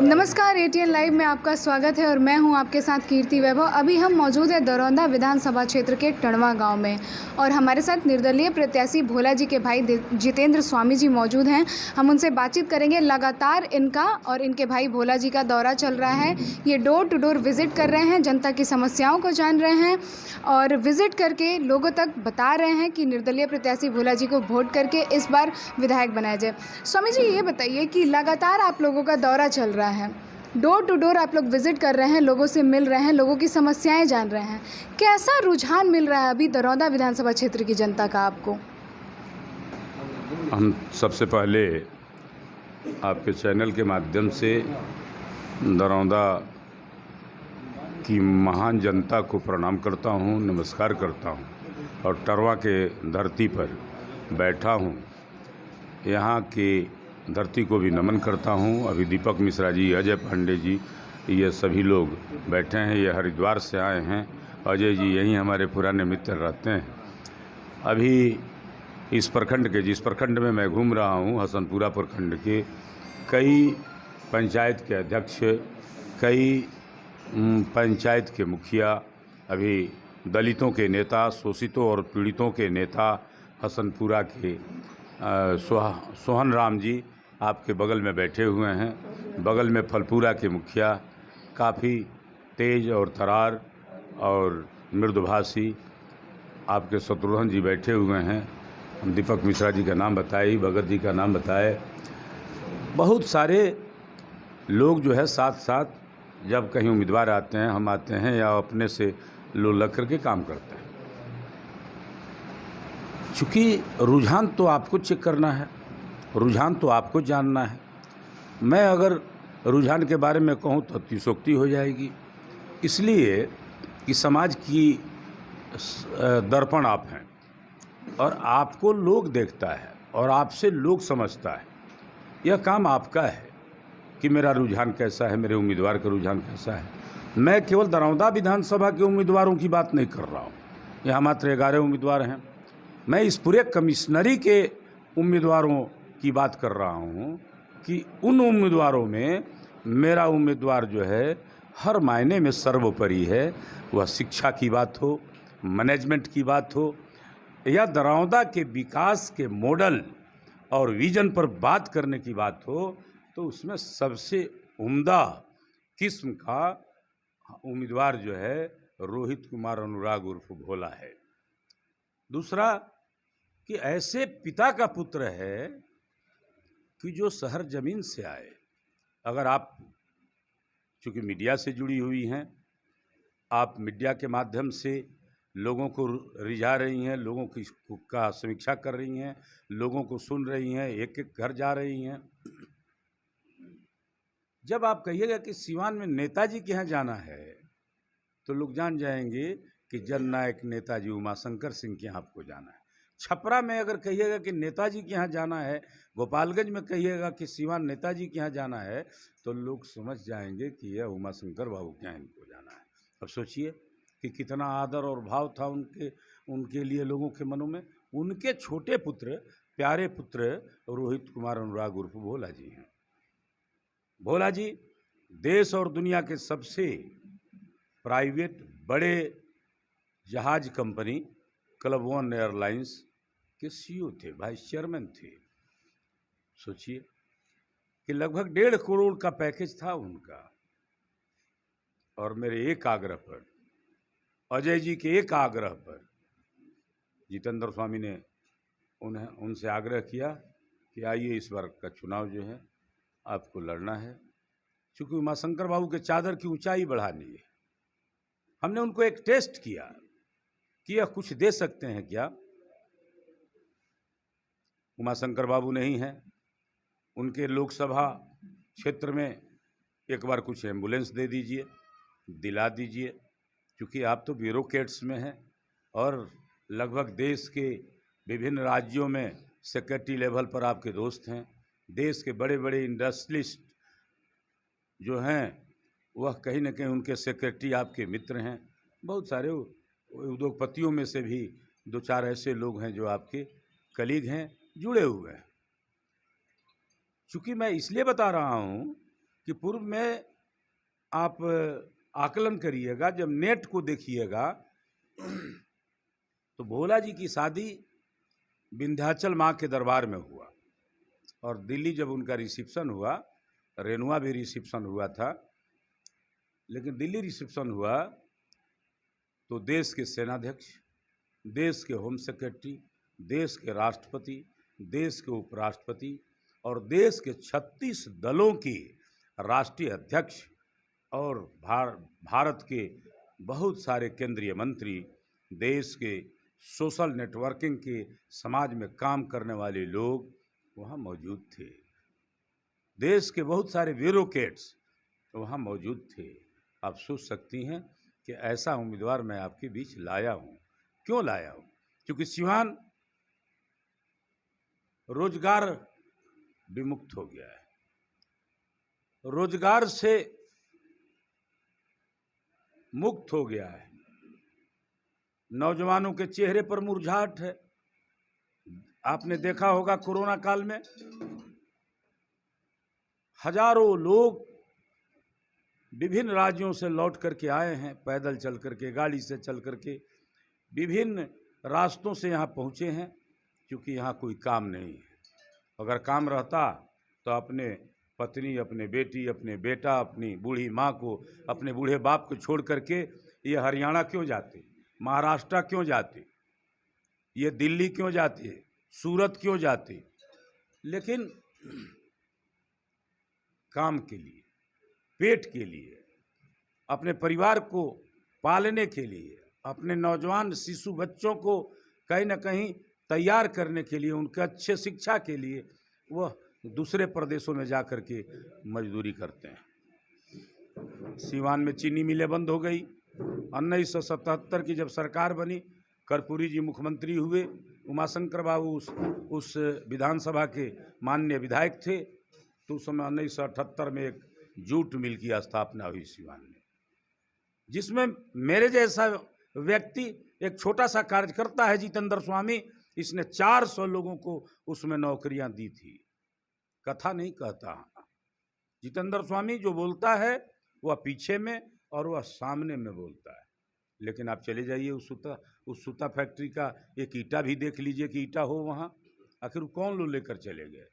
नमस्कार, ATN live में आपका स्वागत है और मैं हूं आपके साथ कीर्ति वैभव। अभी हम मौजूद है दरौंदा विधानसभा क्षेत्र के टणवा गांव में और हमारे साथ निर्दलीय प्रत्याशी भोला जी के भाई जितेंद्र स्वामी जी मौजूद हैं। हम उनसे बातचीत करेंगे। लगातार इनका और इनके भाई भोला जी का दौरा चल रहा है। ये डोर टू डोर विजिट कर रहे हैं, जनता की समस्याओं को जान रहे हैं और विजिट करके लोगों तक बता रहे हैं कि निर्दलीय प्रत्याशी भोला जी को वोट करके इस बार विधायक बनाया जाए। स्वामी जी, ये बताइए कि लगातार आप लोगों का दौरा चल रहा है, डोर टू डोर आप लोग विजिट कर रहे हैं, लोगों से मिल रहे हैं, लोगों की समस्याएं जान रहे हैं, कैसा रुझान मिल रहा है अभी दरौंदा विधानसभा क्षेत्र की जनता का आपको? हम सबसे पहले आपके चैनल के माध्यम से दरौंदा की महान जनता को प्रणाम करता हूँ, नमस्कार करता हूँ और टरवा के धरती पर बैठा हूँ। यहाँ की धरती को भी नमन करता हूँ। अभी दीपक मिश्रा जी, अजय पांडे जी, ये सभी लोग बैठे हैं। ये हरिद्वार से आए हैं। अजय जी यहीं हमारे पुराने मित्र रहते हैं। अभी इस प्रखंड के, जिस प्रखंड में मैं घूम रहा हूँ, हसनपुरा प्रखंड के कई पंचायत के अध्यक्ष, कई पंचायत के मुखिया, अभी दलितों के नेता, शोषितों और पीड़ितों के नेता हसनपुरा के सोहन राम जी आपके बगल में बैठे हुए हैं। बगल में फलपुरा के मुखिया काफ़ी तेज और तरार और मृदुभाषी आपके शत्रुघ्न जी बैठे हुए हैं। दीपक मिश्रा जी का नाम बताए, भगत जी का नाम बताए। बहुत सारे लोग जो है साथ साथ जब कहीं उम्मीदवार आते हैं, हम आते हैं या अपने से लो लग करके काम करते हैं। चूँकि रुझान तो आपको चेक करना है, रुझान तो आपको जानना है। मैं अगर रुझान के बारे में कहूँ तो अतिशोक्ति हो जाएगी, इसलिए कि समाज की दर्पण आप हैं और आपको लोग देखता है और आपसे लोग समझता है। यह काम आपका है कि मेरा रुझान कैसा है, मेरे उम्मीदवार का रुझान कैसा है। मैं केवल दरौंदा विधानसभा के उम्मीदवारों की बात नहीं कर रहा हूँ। यहाँ मात्र 11 उम्मीदवार हैं। मैं इस पूरे कमिश्नरी के उम्मीदवारों की बात कर रहा हूँ कि उन उम्मीदवारों में मेरा उम्मीदवार जो है हर मायने में सर्वोपरि है। वह शिक्षा की बात हो, मैनेजमेंट की बात हो या दरौंदा के विकास के मॉडल और विजन पर बात करने की बात हो, तो उसमें सबसे उम्दा किस्म का उम्मीदवार जो है रोहित कुमार अनुराग उर्फ भोला है। दूसरा कि ऐसे पिता का पुत्र है कि जो शहर ज़मीन से आए। अगर आप चूँकि मीडिया से जुड़ी हुई हैं, आप मीडिया के माध्यम से लोगों को रिझा रही हैं, लोगों की का समीक्षा कर रही हैं, लोगों को सुन रही हैं, एक एक घर जा रही हैं। जब आप कहिएगा कि सिवान में नेताजी के यहाँ जाना है तो लोग जान जाएंगे कि जननायक नेताजी उमाशंकर सिंह के यहाँ आपको जाना है। छपरा में अगर कहिएगा कि नेताजी के यहाँ जाना है, गोपालगंज में कहिएगा कि सिवान नेताजी के यहाँ जाना है, तो लोग समझ जाएंगे कि यह उमाशंकर बाबू के यहाँ इनको जाना है। अब सोचिए कि कितना आदर और भाव था उनके लिए लोगों के मनों में। उनके छोटे पुत्र, प्यारे पुत्र रोहित कुमार अनुराग उर्फ भोला जी हैं। भोला जी देश और दुनिया के सबसे प्राइवेट बड़े जहाज कंपनी क्लब वन एयरलाइंस के सीईओ थे, वाइस चेयरमैन थे। सोचिए कि लगभग 1.5 करोड़ का पैकेज था उनका। और मेरे एक आग्रह पर, अजय जी के एक आग्रह पर, जितेंद्र स्वामी ने उनसे आग्रह किया कि आइए इस बार का चुनाव जो है आपको लड़ना है, क्योंकि उमाशंकर बाबू के चादर की ऊंचाई बढ़ानी है। हमने उनको एक टेस्ट किया कि यह कुछ दे सकते हैं क्या। उमाशंकर बाबू नहीं हैं, उनके लोकसभा क्षेत्र में एक बार कुछ एम्बुलेंस दे दीजिए, दिला दीजिए, क्योंकि आप तो ब्यूरोक्रेट्स में हैं और लगभग देश के विभिन्न राज्यों में सेक्रेटरी लेवल पर आपके दोस्त हैं। देश के बड़े बड़े इंडस्ट्रियलिस्ट जो हैं वह कहीं न कहीं उनके सेक्रेटरी आपके मित्र हैं। बहुत सारे उद्योगपतियों में से भी 2-4 ऐसे लोग हैं जो आपके कलीग हैं, जुड़े हुए हैं। चूँकि मैं इसलिए बता रहा हूँ कि पूर्व में आप आकलन करिएगा, जब नेट को देखिएगा तो भोला जी की शादी विंध्याचल माँ के दरबार में हुआ, और दिल्ली जब उनका रिसेप्शन हुआ, रेनुआ भी रिसेप्शन हुआ था, लेकिन दिल्ली रिसेप्शन हुआ तो देश के सेनाध्यक्ष, देश के होम सेक्रेटरी, देश के राष्ट्रपति, देश के उपराष्ट्रपति और देश के 36 दलों के राष्ट्रीय अध्यक्ष और भारत के बहुत सारे केंद्रीय मंत्री, देश के सोशल नेटवर्किंग के समाज में काम करने वाले लोग वहाँ मौजूद थे। देश के बहुत सारे ब्यूरोक्रेट्स वहाँ मौजूद थे। आप सोच सकती हैं कि ऐसा उम्मीदवार मैं आपके बीच लाया हूँ। क्यों लाया हूँ? क्योंकि सिवान रोजगार विमुक्त हो गया है, रोजगार से मुक्त हो गया है। नौजवानों के चेहरे पर मुरझाहट है। आपने देखा होगा कोरोना काल में हजारों लोग विभिन्न राज्यों से लौट करके आए हैं, पैदल चल करके, गाड़ी से चल करके, विभिन्न रास्तों से यहाँ पहुँचे हैं, क्योंकि यहाँ कोई काम नहीं है। अगर काम रहता तो अपने पत्नी, अपने बेटी, अपने बेटा, अपनी बूढ़ी माँ को, अपने बूढ़े बाप को छोड़ करके ये हरियाणा क्यों जाते, महाराष्ट्र क्यों जाते, ये दिल्ली क्यों जाते, सूरत क्यों जाते? लेकिन काम के लिए, पेट के लिए, अपने परिवार को पालने के लिए, अपने नौजवान शिशु बच्चों को कहीं ना कहीं तैयार करने के लिए, उनके अच्छे शिक्षा के लिए वह दूसरे प्रदेशों में जा कर के मजदूरी करते हैं। सीवान में चीनी मिलें बंद हो गई। 1977 की जब सरकार बनी, कर्पूरी जी मुख्यमंत्री हुए, उमाशंकर बाबू उस विधानसभा के माननीय विधायक थे, तो उस समय 1978 में एक जूट मिल की स्थापना हुई सीवान में, जिसमें मेरे जैसा व्यक्ति, एक छोटा सा कार्यकर्ता है जितेंद्र स्वामी, इसने 400 लोगों को उसमें नौकरियां दी थी। कथा नहीं कहता, जितेंद्र स्वामी जो बोलता है वह पीछे में और वह सामने में बोलता है। लेकिन आप चले जाइए उस सूता फैक्ट्री का एक ईटा भी देख लीजिए कि ईटा हो वहाँ, आखिर कौन लोग लेकर चले गए?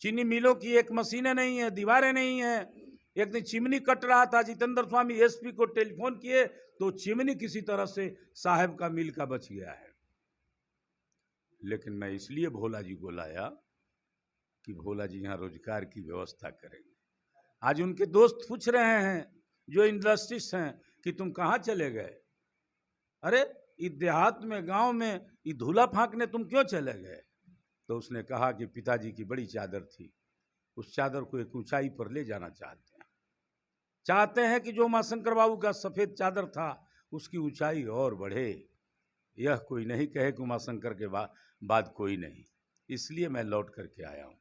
चीनी मिलों की एक मशीनें नहीं है, दीवारें नहीं है। एक दिन चिमनी कट रहा था, जितेंद्र स्वामी एसपी को टेलीफोन किए तो चिमनी किसी तरह से साहब का मिल का बच गया है। लेकिन मैं इसलिए भोला जी को लाया कि भोला जी यहाँ रोजगार की व्यवस्था करेंगे। आज उनके दोस्त पूछ रहे हैं जो इंडस्ट्रिस्ट हैं कि तुम कहाँ चले गए? अरे इस देहात में, गांव में ये धूला फांकने तुम क्यों चले गए? तो उसने कहा कि पिताजी की बड़ी चादर थी, उस चादर को एक ऊंचाई पर ले जाना चाहते हैं कि जो उमाशंकर बाबू का सफ़ेद चादर था उसकी ऊंचाई और बढ़े। यह कोई नहीं कहे कि उमाशंकर के बाद कोई नहीं। इसलिए मैं लौट करके आया हूँ।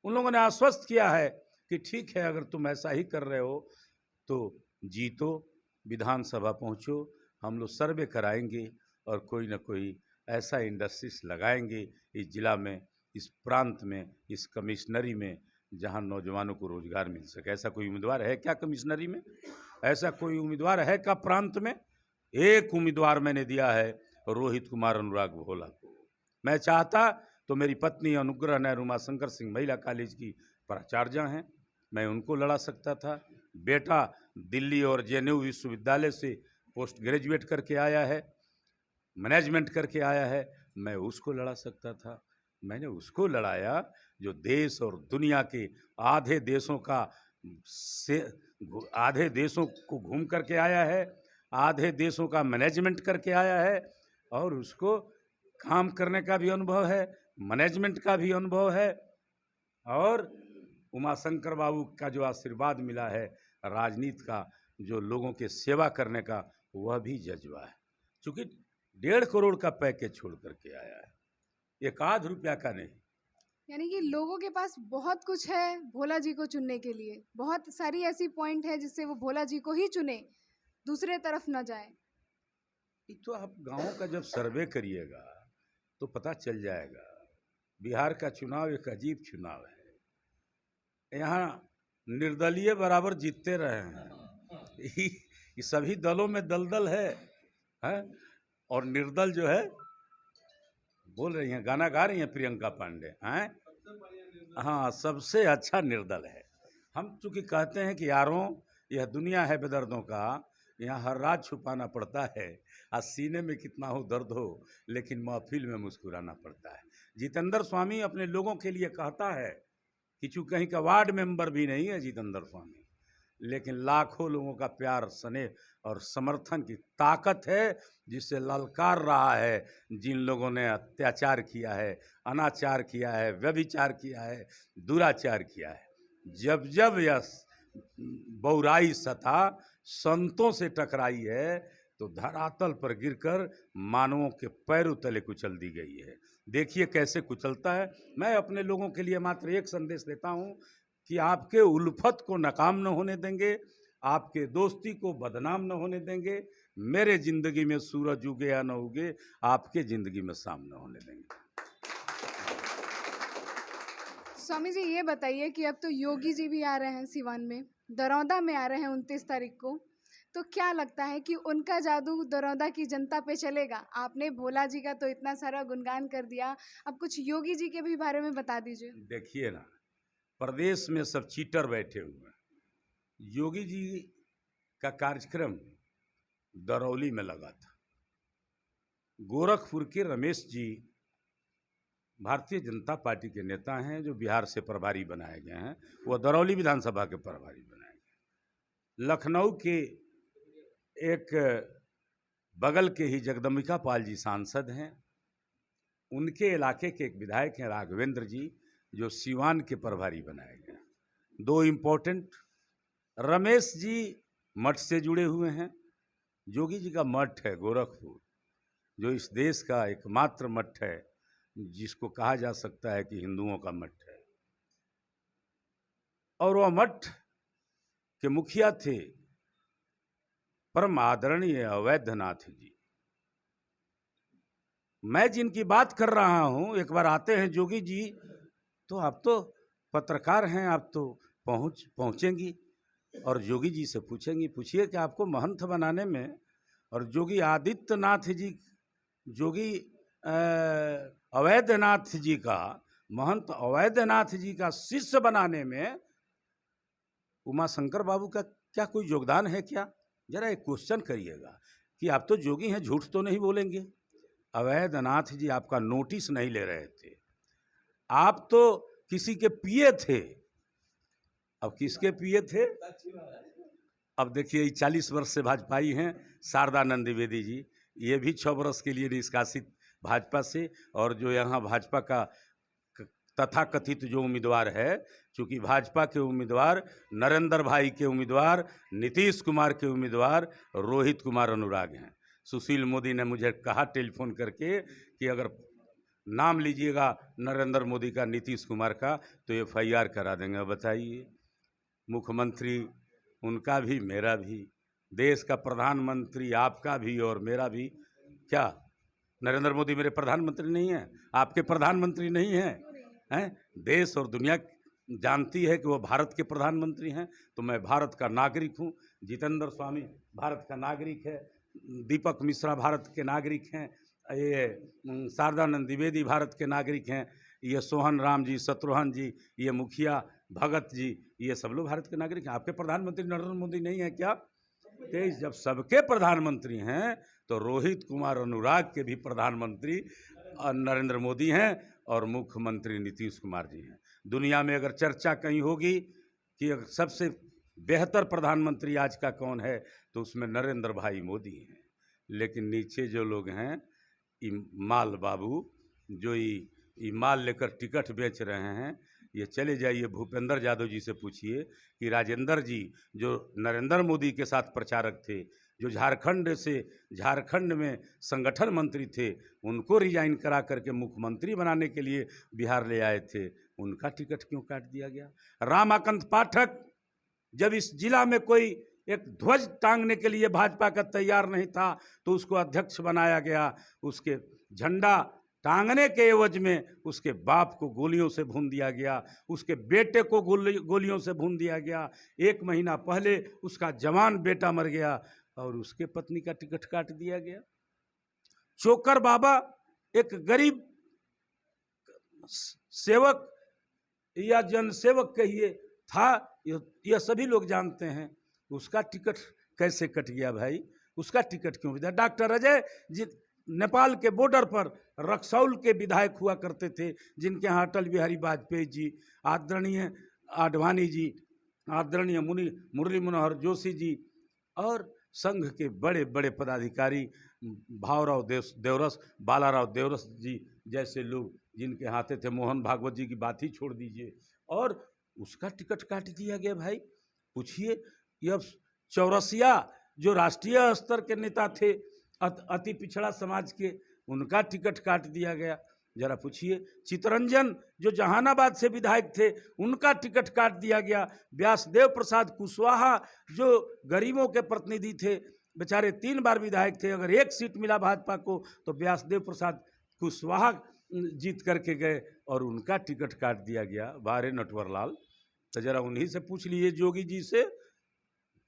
उन लोगों ने आश्वस्त किया है कि ठीक है, अगर तुम ऐसा ही कर रहे हो तो जीतो, विधानसभा पहुँचो, हम लोग सर्वे कराएंगे और कोई ना कोई ऐसा इंडस्ट्रीज लगाएंगे इस जिला में, इस प्रांत में, इस कमिश्नरी में, जहां नौजवानों को रोजगार मिल सके। ऐसा कोई उम्मीदवार है क्या कमिश्नरी में? ऐसा कोई उम्मीदवार है क्या प्रांत में? एक उम्मीदवार मैंने दिया है, रोहित कुमार अनुराग भोला को। मैं चाहता तो मेरी पत्नी अनुग्रह नायर उमाशंकर सिंह महिला कॉलेज की प्राचार्य हैं, मैं उनको लड़ा सकता था। बेटा दिल्ली और जेएनयू विश्वविद्यालय से पोस्ट ग्रेजुएट करके आया है, मैनेजमेंट करके आया है, मैं उसको लड़ा सकता था। मैंने उसको लड़ाया जो देश और दुनिया के आधे देशों को घूम करके आया है, आधे देशों का मैनेजमेंट करके आया है, और उसको काम करने का भी अनुभव है, मैनेजमेंट का भी अनुभव है, और उमाशंकर बाबू का जो आशीर्वाद मिला है राजनीति का, जो लोगों के सेवा करने का, वह भी जज्बा है। चूँकि 1.5 करोड़ का पैकेज छोड़ करके आया है, 1 रुपया का नहीं। यानी कि लोगों के पास बहुत कुछ है भोला जी को चुनने के लिए, बहुत सारी ऐसी पॉइंट है जिससे वो भोला जी को ही चुने, दूसरे तरफ न जाए। तो आप गाँव का जब सर्वे करिएगा तो पता चल जाएगा बिहार का चुनाव एक अजीब चुनाव है। यहाँ निर्दलीय बराबर जीतते रहे हैं। ये सभी दलों में दलदल है? और निर्दल जो है, बोल रही हैं, गाना गा रही हैं प्रियंका पांडे हैं। हाँ, सबसे अच्छा निर्दल है। हम चूंकि कहते हैं कि यारों यह दुनिया है बेदर्दों का, यहाँ हर रात छुपाना पड़ता है, आज सीने में कितना हो दर्द हो लेकिन महफिल में मुस्कुराना पड़ता है। जितेंद्र स्वामी अपने लोगों के लिए कहता है कि चूँकि कहीं का वार्ड मेंबर भी नहीं है जितेंद्र स्वामी, लेकिन लाखों लोगों का प्यार, स्नेह और समर्थन की ताकत है जिससे ललकार रहा है जिन लोगों ने अत्याचार किया है, अनाचार किया है, व्यभिचार किया है, दुराचार किया है। जब जब यह बहुराई सता संतों से टकराई है तो धरातल पर गिरकर मानवों के पैरों तले कुचल दी गई है। देखिए कैसे कुचलता है। मैं अपने लोगों के लिए मात्र एक संदेश देता हूँ कि आपके उल्फत को नाकाम न होने देंगे, आपके दोस्ती को बदनाम न होने देंगे। मेरे ज़िंदगी में सूरज उगे या न उगे, आपके ज़िंदगी में शाम न होने देंगे। स्वामी जी ये बताइए कि अब तो योगी जी भी आ रहे हैं सिवान में, दरौंदा में आ रहे हैं 29 तारीख को, तो क्या लगता है कि उनका जादू दरौंदा की जनता पे चलेगा? आपने भोला जी का तो इतना सारा गुणगान कर दिया, अब कुछ योगी जी के भी बारे में बता दीजिए। देखिए ना, प्रदेश में सब चीटर बैठे हुए हैं। योगी जी का कार्यक्रम दरौली में लगा था। गोरखपुर के रमेश जी भारतीय जनता पार्टी के नेता हैं जो बिहार से प्रभारी बनाए गए हैं, वो दरौली विधानसभा के प्रभारी बनाए गए। लखनऊ के एक बगल के ही जगदम्बिका पाल जी सांसद हैं, उनके इलाके के एक विधायक हैं राघवेंद्र जी जो सिवान के प्रभारी बनाए गए। दो इम्पोर्टेंट, रमेश जी मठ से जुड़े हुए हैं। योगी जी का मठ है गोरखपुर, जो इस देश का एकमात्र मठ है जिसको कहा जा सकता है कि हिंदुओं का मठ है। और वह मठ के मुखिया थे परम आदरणीय अवैधनाथ जी। मैं जिनकी बात कर रहा हूं, एक बार आते हैं योगी जी तो आप तो पत्रकार हैं, आप तो पहुंचेंगी और योगी जी से पूछिए कि आपको महंत बनाने में, और योगी आदित्यनाथ जी, योगी अवैधनाथ जी का, महंत अवैधनाथ जी का शिष्य बनाने में उमाशंकर बाबू का क्या कोई योगदान है क्या? जरा एक क्वेश्चन करिएगा कि आप तो योगी हैं, झूठ तो नहीं बोलेंगे। अवैधनाथ जी आपका नोटिस नहीं ले रहे थे, आप तो किसी के पिए थे। अब किसके पिए थे? अब देखिए 40 वर्ष से भाजपाई हैं शारदानंद द्विवेदी जी, ये भी 6 वर्ष के लिए निष्कासित भाजपा से। और जो यहाँ भाजपा का तथाकथित जो उम्मीदवार है, चूँकि भाजपा के उम्मीदवार नरेंद्र भाई के उम्मीदवार नीतीश कुमार के उम्मीदवार रोहित कुमार अनुराग हैं। सुशील मोदी ने मुझे कहा टेलीफोन करके कि अगर नाम लीजिएगा नरेंद्र मोदी का, नीतीश कुमार का, तो FIR करा देंगे। बताइए, मुख्यमंत्री उनका भी मेरा भी, देश का प्रधानमंत्री आपका भी और मेरा भी। क्या नरेंद्र मोदी मेरे प्रधानमंत्री नहीं हैं? आपके प्रधानमंत्री नहीं हैं? देश और दुनिया जानती है कि वो भारत के प्रधानमंत्री हैं, तो मैं भारत का नागरिक हूँ। जितेंद्र स्वामी भारत का नागरिक है, दीपक मिश्रा भारत के नागरिक हैं, ये शारदानंद द्विवेदी भारत के नागरिक हैं, ये सोहन राम जी, शत्रुघ्न जी, ये मुखिया भगत जी, ये सब लोग भारत के नागरिक हैं। आपके प्रधानमंत्री नरेंद्र मोदी नहीं है क्या? जब सबके प्रधानमंत्री हैं तो रोहित कुमार अनुराग के भी प्रधानमंत्री नरेंद्र मोदी हैं और मुख्यमंत्री नीतीश कुमार जी हैं। दुनिया में अगर चर्चा कहीं होगी कि सबसे बेहतर प्रधानमंत्री आज का कौन है, तो उसमें नरेंद्र भाई मोदी हैं। लेकिन नीचे जो लोग हैं, माल बाबू जो ये माल लेकर टिकट बेच रहे हैं, ये चले जाइए भूपेंद्र यादव जी से पूछिए कि राजेंद्र जी जो नरेंद्र मोदी के साथ प्रचारक थे, जो झारखंड में संगठन मंत्री थे, उनको रिजाइन करा करके मुख्यमंत्री बनाने के लिए बिहार ले आए थे, उनका टिकट क्यों काट दिया गया? रामाकांत पाठक जब इस जिला में कोई एक ध्वज टांगने के लिए भाजपा का तैयार नहीं था तो उसको अध्यक्ष बनाया गया, उसके झंडा टांगने के एवज में उसके बाप को गोलियों से भून दिया गया, उसके बेटे को गोलियों से भून दिया गया। 1 महीना पहले उसका जवान बेटा मर गया और उसके पत्नी का टिकट काट दिया गया। चोकर बाबा एक गरीब सेवक या जनसेवक कहिए था, यह सभी लोग जानते हैं। उसका टिकट कैसे कट गया भाई? उसका टिकट क्यों दिया? डॉक्टर अजय जी नेपाल के बॉर्डर पर रक्सौल के विधायक हुआ करते थे, जिनके यहाँ अटल बिहारी वाजपेयी जी, आदरणीय आडवाणी जी, आदरणीय मुरली मनोहर जोशी जी और संघ के बड़े बड़े पदाधिकारी भावराव देवरस, बालाराव देवरस जी जैसे लोग जिनके हाथे थे, मोहन भागवत जी की बात ही छोड़ दीजिए, और उसका टिकट काट दिया गया भाई। पूछिए, यह चौरसिया जो राष्ट्रीय स्तर के नेता थे, अति पिछड़ा समाज के, उनका टिकट काट दिया गया। जरा पूछिए, चितरंजन जो जहानाबाद से विधायक थे, उनका टिकट काट दिया गया। व्यासदेव प्रसाद कुशवाहा जो गरीबों के प्रतिनिधि थे, बेचारे 3 बार विधायक थे, अगर 1 सीट मिला भाजपा को तो व्यासदेव प्रसाद कुशवाहा जीत करके गए और उनका टिकट काट दिया गया। बारे नटवर लाल, तो जरा उन्हीं से पूछ लीजिए, जोगी जी से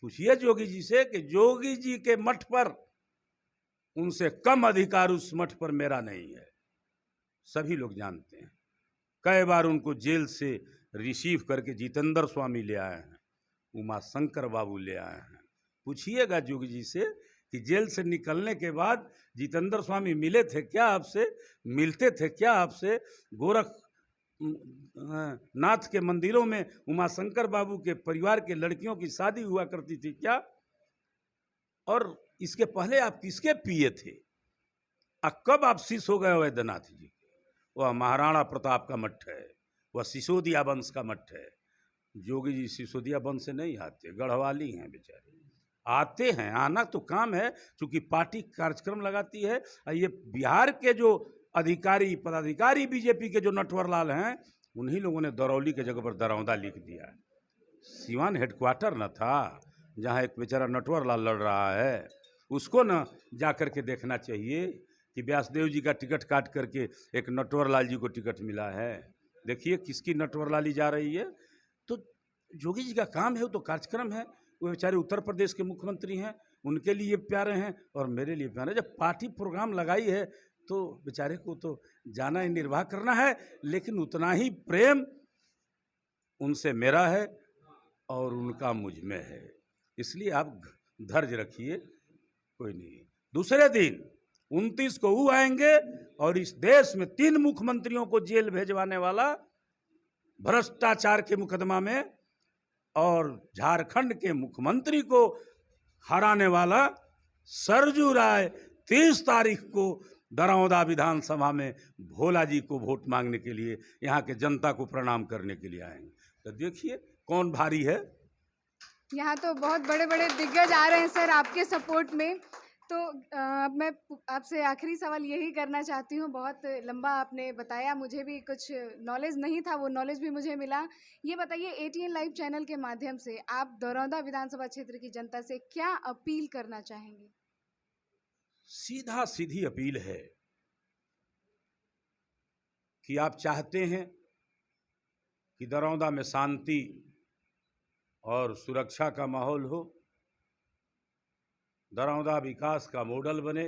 पूछिए, जोगी जी से कि जोगी जी के मठ पर उनसे कम अधिकार उस मठ पर मेरा नहीं है। सभी लोग जानते हैं। कई बार उनको जेल से रिसीव करके जितेंद्र स्वामी ले आए हैं, उमा शंकर बाबू ले आए हैं। पूछिएगा जोगी जी से कि जेल से निकलने के बाद जितेंद्र स्वामी मिले थे क्या आपसे? मिलते थे क्या आपसे? गोरख नाथ के मंदिरों में उमा शंकर बाबू के परिवार के लड़कियों की शादी हुआ करती थी क्या? और इसके पहले आप किसके पिए थे? कब आप शिष्य हो गए वैद्यनाथ जी के? वह महाराणा प्रताप का मठ है, वह सिसोदिया वंश का मठ है। जोगी जी सिसोदिया वंश से नहीं आते, गढ़वाली हैं बेचारे। आते हैं, आना तो काम है, क्योंकि पार्टी कार्यक्रम लगाती है। ये बिहार के जो अधिकारी पदाधिकारी बीजेपी के जो नटवर लाल हैं, उन्हीं लोगों ने दरौली के जगह पर दरौंदा लिख दिया है। सीवान हेडक्वार्टर न था जहाँ एक बेचारा नटवर लाल लड़ रहा है, उसको न जा कर के देखना चाहिए कि व्यासदेव जी का टिकट काट करके एक नटवर लाल जी को टिकट मिला है। देखिए किसकी नटवर लाली जा रही है। तो जोगी जी का काम है, वो तो कार्यक्रम है। वो बेचारे उत्तर प्रदेश के मुख्यमंत्री हैं, उनके लिए प्यारे हैं और मेरे लिए प्यारे। जब पार्टी प्रोग्राम लगाई है तो बेचारे को तो जाना ही, निर्वाह करना है, लेकिन उतना ही प्रेम उनसे मेरा है और उनका मुझ में है। इसलिए आप धैर्य रखिए, कोई नहीं। दूसरे दिन 29 को वो आएंगे और इस देश में 3 मुख्यमंत्रियों को जेल भेजवाने वाला, भ्रष्टाचार के मुकदमा में, और झारखंड के मुख्यमंत्री को हराने वाला सरजू राय 30 तारीख को दरौंदा विधानसभा में भोला जी को वोट मांगने के लिए, यहाँ के जनता को प्रणाम करने के लिए आएंगे। तो देखिए कौन भारी है। यहाँ तो बहुत बड़े बड़े दिग्गज आ रहे हैं सर आपके सपोर्ट में। तो अब मैं आपसे आखिरी सवाल यही करना चाहती हूँ। बहुत लंबा आपने बताया, मुझे भी कुछ नॉलेज नहीं था, वो नॉलेज भी मुझे मिला। ये बताइए, ATN लाइव चैनल के माध्यम से आप दरौंदा विधानसभा क्षेत्र की जनता से क्या अपील करना चाहेंगे? सीधा सीधी अपील है कि आप चाहते हैं कि दरौंदा में शांति और सुरक्षा का माहौल हो, दरौंदा विकास का मॉडल बने,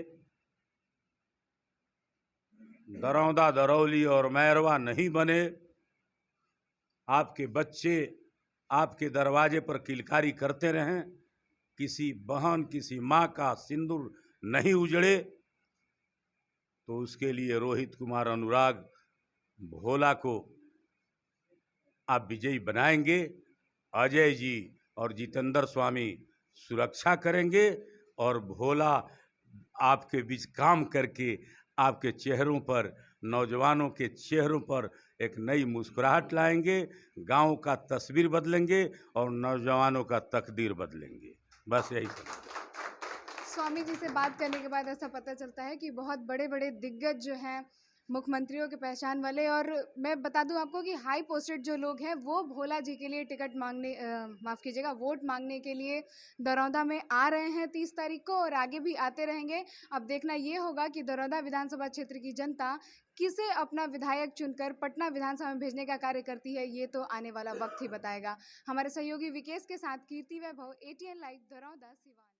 दरौंदा दरौली और मैरवा नहीं बने, आपके बच्चे आपके दरवाजे पर किलकारी करते रहें, किसी बहन किसी माँ का सिंदूर नहीं उजड़े, तो उसके लिए रोहित कुमार अनुराग भोला को आप विजयी बनाएंगे। अजय जी और जितेंद्र स्वामी सुरक्षा करेंगे और भोला आपके बीच काम करके आपके चेहरों पर, नौजवानों के चेहरों पर एक नई मुस्कुराहट लाएंगे, गांव का तस्वीर बदलेंगे और नौजवानों का तकदीर बदलेंगे। बस यही। स्वामी जी से बात करने के बाद ऐसा पता चलता है कि बहुत बड़े बड़े दिग्गज जो हैं, मुख्यमंत्रियों के पहचान वाले, और मैं बता दूं आपको कि हाई पोस्टेड जो लोग हैं वो भोला जी के लिए टिकट मांगने, माफ़ कीजिएगा, वोट मांगने के लिए दरौंदा में आ रहे हैं 30 तारीख को, और आगे भी आते रहेंगे। अब देखना ये होगा कि दरौंदा विधानसभा क्षेत्र की जनता किसे अपना विधायक चुनकर पटना विधानसभा में भेजने का कार्य करती है, ये तो आने वाला वक्त ही बताएगा। हमारे सहयोगी विकेश के साथ कीर्ति वैभव, ATN लाइव, दरौंदा, सिवान।